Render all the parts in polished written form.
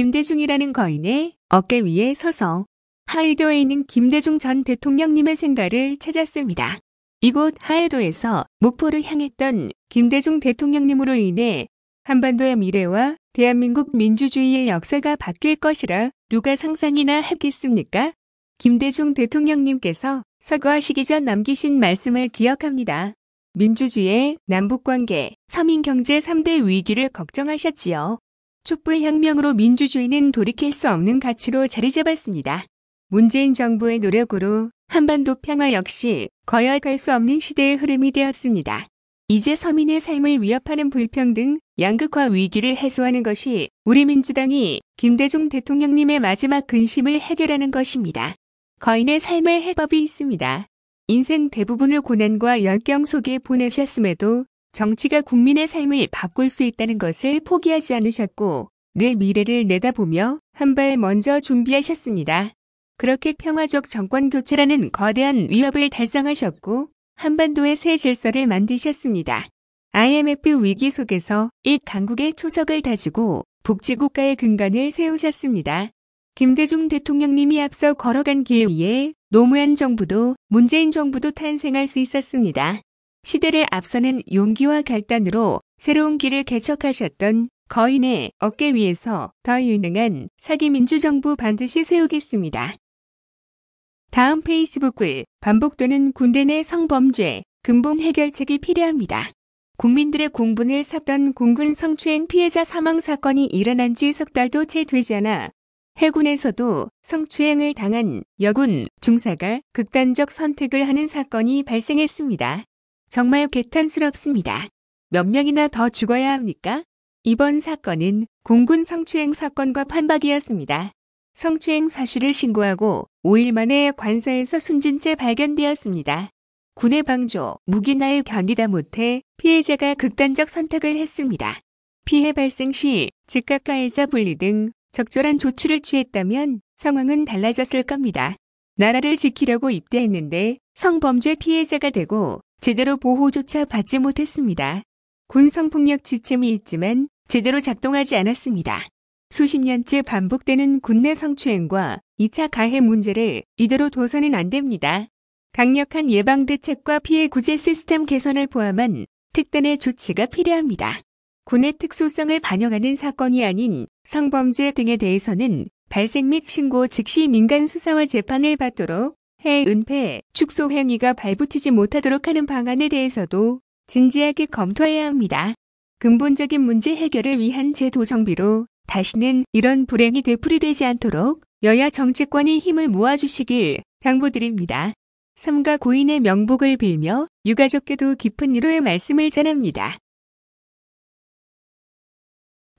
김대중이라는 거인의 어깨 위에 서서 하회도에 있는 김대중 전 대통령님의 생가를 찾았습니다. 이곳 하회도에서 목포를 향했던 김대중 대통령님으로 인해 한반도의 미래와 대한민국 민주주의의 역사가 바뀔 것이라 누가 상상이나 했겠습니까? 김대중 대통령님께서 서거하시기 전 남기신 말씀을 기억합니다. 민주주의의 남북관계, 서민경제 3대 위기를 걱정하셨지요. 촛불혁명으로 민주주의는 돌이킬 수 없는 가치로 자리 잡았습니다. 문재인 정부의 노력으로 한반도 평화 역시 거역할 수 없는 시대의 흐름이 되었습니다. 이제 서민의 삶을 위협하는 불평등, 양극화 위기를 해소하는 것이 우리 민주당이 김대중 대통령님의 마지막 근심을 해결하는 것입니다. 거인의 삶의 해법이 있습니다. 인생 대부분을 고난과 역경 속에 보내셨음에도 정치가 국민의 삶을 바꿀 수 있다는 것을 포기하지 않으셨고 늘 미래를 내다보며 한 발 먼저 준비하셨습니다. 그렇게 평화적 정권 교체라는 거대한 위협을 달성하셨고 한반도의 새 질서를 만드셨습니다. IMF 위기 속에서 이 강국의 초석을 다지고 복지국가의 근간을 세우셨습니다. 김대중 대통령님이 앞서 걸어간 길 위에 노무현 정부도 문재인 정부도 탄생할 수 있었습니다. 시대를 앞서는 용기와 결단으로 새로운 길을 개척하셨던 거인의 어깨 위에서 더 유능한 사기 민주정부 반드시 세우겠습니다. 다음 페이스북글 반복되는 군대 내 성범죄 근본 해결책이 필요합니다. 국민들의 공분을 샀던 공군 성추행 피해자 사망 사건이 일어난 지 석 달도 채 되지 않아 해군에서도 성추행을 당한 여군 중사가 극단적 선택을 하는 사건이 발생했습니다. 정말 개탄스럽습니다. 몇 명이나 더 죽어야 합니까? 이번 사건은 공군 성추행 사건과 판박이었습니다. 성추행 사실을 신고하고 5일 만에 관서에서 숨진 채 발견되었습니다. 군의 방조, 무기나에 견디다 못해 피해자가 극단적 선택을 했습니다. 피해 발생 시 즉각 가해자 분리 등 적절한 조치를 취했다면 상황은 달라졌을 겁니다. 나라를 지키려고 입대했는데 성범죄 피해자가 되고 제대로 보호조차 받지 못했습니다. 군 성폭력 지침이 있지만 제대로 작동하지 않았습니다. 수십 년째 반복되는 군내 성추행과 2차 가해 문제를 이대로 둬서는 안 됩니다. 강력한 예방대책과 피해 구제 시스템 개선을 포함한 특단의 조치가 필요합니다. 군의 특수성을 반영하는 사건이 아닌 성범죄 등에 대해서는 발생 및 신고 즉시 민간 수사와 재판을 받도록 해 은폐, 축소 행위가 발붙이지 못하도록 하는 방안에 대해서도 진지하게 검토해야 합니다. 근본적인 문제 해결을 위한 제도 정비로 다시는 이런 불행이 되풀이되지 않도록 여야 정치권이 힘을 모아주시길 당부드립니다. 삼가 고인의 명복을 빌며 유가족께도 깊은 위로의 말씀을 전합니다.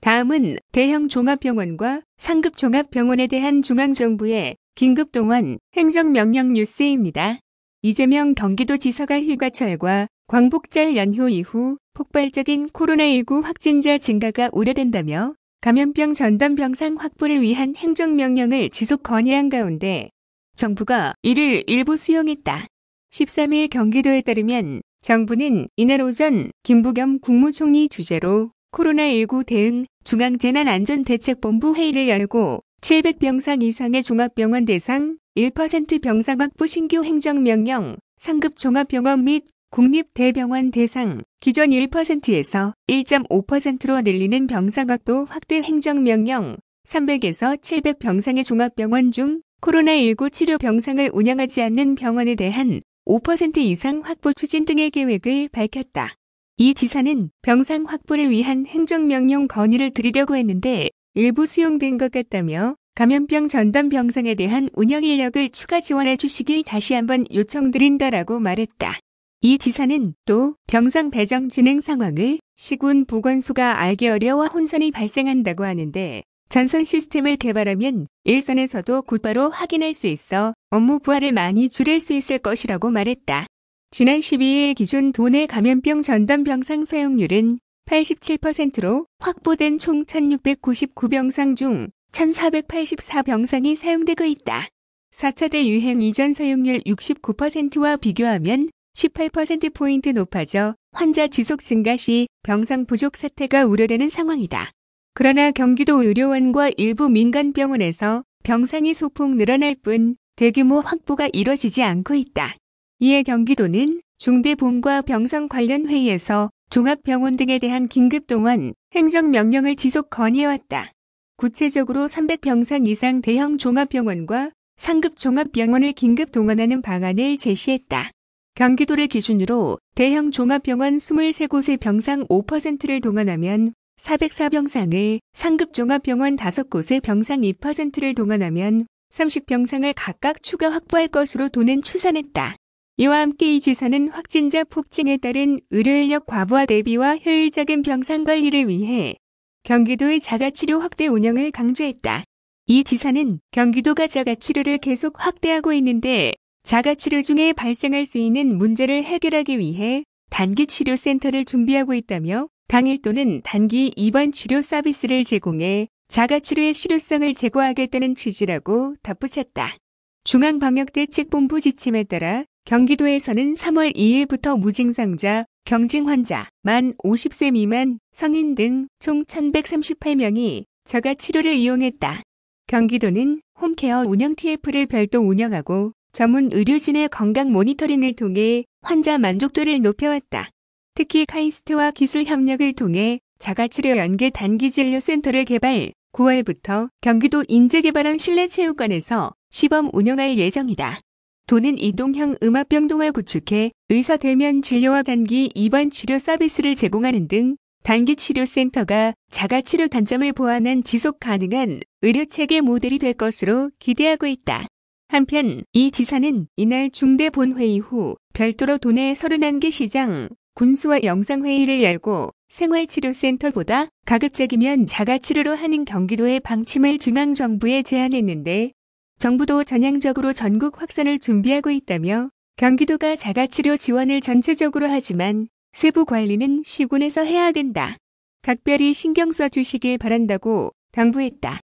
다음은 대형 종합병원과 상급 종합병원에 대한 중앙정부의 긴급동원 행정명령 뉴스입니다. 이재명 경기도지사가 휴가철과 광복절 연휴 이후 폭발적인 코로나19 확진자 증가가 우려된다며 감염병 전담 병상 확보를 위한 행정명령을 지속 건의한 가운데 정부가 이를 일부 수용했다. 13일 경기도에 따르면 정부는 이날 오전 김부겸 국무총리 주재로 코로나19 대응 중앙재난안전대책본부 회의를 열고 700병상 이상의 종합병원 대상 1% 병상 확보 신규 행정명령, 상급 종합병원 및 국립대병원 대상 기존 1%에서 1.5%로 늘리는 병상 확보 확대 행정명령, 300에서 700병상의 종합병원 중 코로나19 치료 병상을 운영하지 않는 병원에 대한 5% 이상 확보 추진 등의 계획을 밝혔다. 이 지사는 병상 확보를 위한 행정명령 건의를 드리려고 했는데 일부 수용된 것 같다며 감염병 전담 병상에 대한 운영 인력을 추가 지원해 주시길 다시 한번 요청드린다라고 말했다. 이 지사는 또 병상 배정 진행 상황을 시군 보건소가 알기 어려워 혼선이 발생한다고 하는데 전선 시스템을 개발하면 일선에서도 곧바로 확인할 수 있어 업무 부하를 많이 줄일 수 있을 것이라고 말했다. 지난 12일 기준 도내 감염병 전담 병상 사용률은 87%로 확보된 총 1699병상 중 1484병상이 사용되고 있다. 4차 대유행 이전 사용률 69%와 비교하면 18%포인트 높아져 환자 지속 증가 시 병상 부족 사태가 우려되는 상황이다. 그러나 경기도 의료원과 일부 민간병원에서 병상이 소폭 늘어날 뿐 대규모 확보가 이뤄지지 않고 있다. 이에 경기도는 중대본과 병상 관련 회의에서 종합병원 등에 대한 긴급동원, 행정명령을 지속 건의해왔다. 구체적으로 300병상 이상 대형 종합병원과 상급 종합병원을 긴급 동원하는 방안을 제시했다. 경기도를 기준으로 대형 종합병원 23곳의 병상 5%를 동원하면 404병상을, 상급 종합병원 5곳의 병상 2%를 동원하면 30병상을 각각 추가 확보할 것으로 도는 추산했다. 이와 함께 이 지사는 확진자 폭증에 따른 의료인력 과부하 대비와 효율적인 병상 관리를 위해 경기도의 자가치료 확대 운영을 강조했다. 이 지사는 경기도가 자가치료를 계속 확대하고 있는데 자가치료 중에 발생할 수 있는 문제를 해결하기 위해 단기치료센터를 준비하고 있다며 당일 또는 단기 입원 치료 서비스를 제공해 자가치료의 실효성을 제고하겠다는 취지라고 덧붙였다. 중앙방역대책본부 지침에 따라 경기도에서는 3월 2일부터 무증상자, 경증 환자, 만 50세 미만, 성인 등 총 1138명이 자가치료를 이용했다. 경기도는 홈케어 운영 TF를 별도 운영하고 전문 의료진의 건강 모니터링을 통해 환자 만족도를 높여왔다. 특히 카이스트와 기술 협력을 통해 자가치료 연계 단기진료센터를 개발, 9월부터 경기도 인재개발원 실내체육관에서 시범 운영할 예정이다. 도는 이동형 음압병동을 구축해 의사 대면 진료와 단기 입원 치료 서비스를 제공하는 등 단기치료센터가 자가치료 단점을 보완한 지속 가능한 의료체계 모델이 될 것으로 기대하고 있다. 한편 이 지사는 이날 중대 본회의 후 별도로 도내 31개 시장, 군수와 영상회의를 열고 생활치료센터보다 가급적이면 자가치료로 하는 경기도의 방침을 중앙정부에 제안했는데 정부도 전향적으로 전국 확산을 준비하고 있다며 경기도가 자가치료 지원을 전체적으로 하지만 세부 관리는 시군에서 해야 된다. 각별히 신경 써주시길 바란다고 당부했다.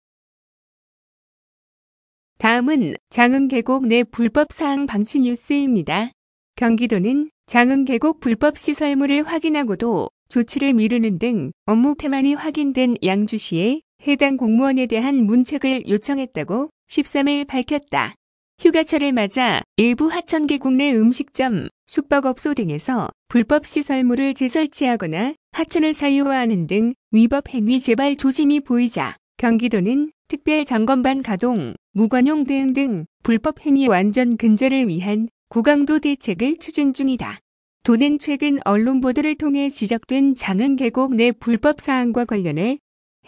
다음은 장흥 계곡 내 불법 사항 방치 뉴스입니다. 경기도는 장흥 계곡 불법 시설물을 확인하고도 조치를 미루는 등 업무 태만이 확인된 양주시에 해당 공무원에 대한 문책을 요청했다고 13일 밝혔다. 휴가철을 맞아 일부 하천 계곡 내 음식점, 숙박업소 등에서 불법 시설물을 재설치하거나 하천을 사유화하는 등 위법 행위 재발 조짐이 보이자 경기도는 특별점검반 가동, 무관용 대응 등 불법 행위 완전 근절을 위한 고강도 대책을 추진 중이다. 도는 최근 언론 보도를 통해 지적된 장흥 계곡 내 불법 사항과 관련해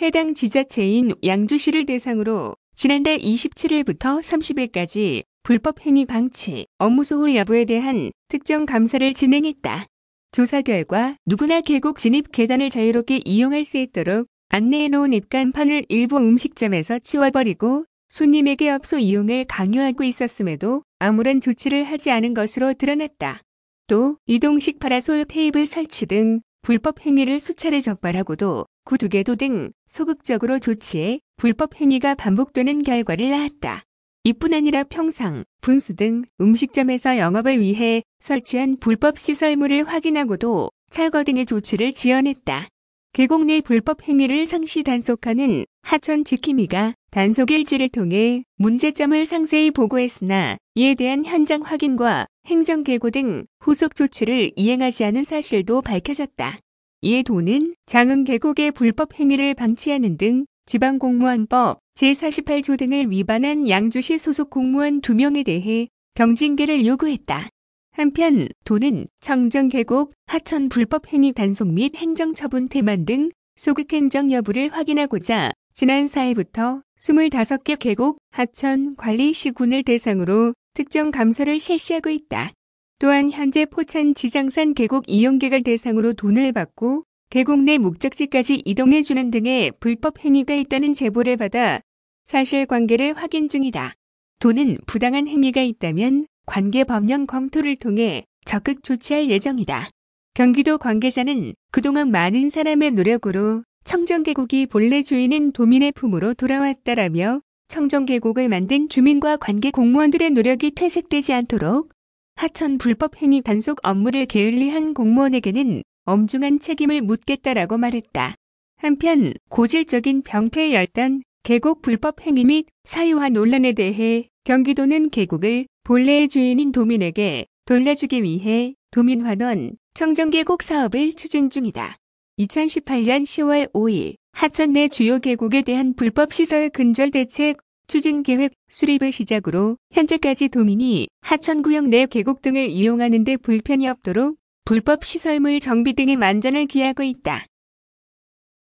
해당 지자체인 양주시를 대상으로 지난달 27일부터 30일까지 불법 행위 방치, 업무 소홀 여부에 대한 특정 감사를 진행했다. 조사 결과 누구나 계곡 진입 계단을 자유롭게 이용할 수 있도록 안내해놓은 입간판을 일부 음식점에서 치워버리고 손님에게 업소 이용을 강요하고 있었음에도 아무런 조치를 하지 않은 것으로 드러났다. 또 이동식 파라솔 테이블 설치 등 불법 행위를 수차례 적발하고도 구두개도 등 소극적으로 조치해 불법 행위가 반복되는 결과를 낳았다. 이뿐 아니라 평상, 분수 등 음식점에서 영업을 위해 설치한 불법 시설물을 확인하고도 철거 등의 조치를 지연했다. 계곡 내 불법 행위를 상시 단속하는 하천 지킴이가 단속 일지를 통해 문제점을 상세히 보고했으나 이에 대한 현장 확인과 행정계고 등 후속 조치를 이행하지 않은 사실도 밝혀졌다. 이에 도는 장흥 계곡의 불법 행위를 방치하는 등 지방공무원법 제48조 등을 위반한 양주시 소속 공무원 2명에 대해 경징계를 요구했다. 한편 도는 청정계곡 하천 불법 행위 단속 및 행정처분 태만 등 소극 행정 여부를 확인하고자 지난 4일부터 25개 계곡 하천 관리 시군을 대상으로 특정 감사를 실시하고 있다. 또한 현재 포천 지장산 계곡 이용객을 대상으로 돈을 받고 계곡 내 목적지까지 이동해주는 등의 불법 행위가 있다는 제보를 받아 사실관계를 확인 중이다. 도는 부당한 행위가 있다면 관계 법령 검토를 통해 적극 조치할 예정이다. 경기도 관계자는 그동안 많은 사람의 노력으로 청정계곡이 본래 주인인 도민의 품으로 돌아왔다라며 청정계곡을 만든 주민과 관계 공무원들의 노력이 퇴색되지 않도록 하천 불법 행위 단속 업무를 게을리한 공무원에게는 엄중한 책임을 묻겠다라고 말했다. 한편 고질적인 병폐 열단, 계곡 불법 행위 및 사유화 논란에 대해 경기도는 계곡을 본래의 주인인 도민에게 돌려주기 위해 도민환원 청정계곡 사업을 추진 중이다. 2018년 10월 5일 하천 내 주요 계곡에 대한 불법시설 근절 대책 추진 계획 수립을 시작으로 현재까지 도민이 하천구역 내 계곡 등을 이용하는 데 불편이 없도록 불법 시설물 정비 등의 만전을 기하고 있다.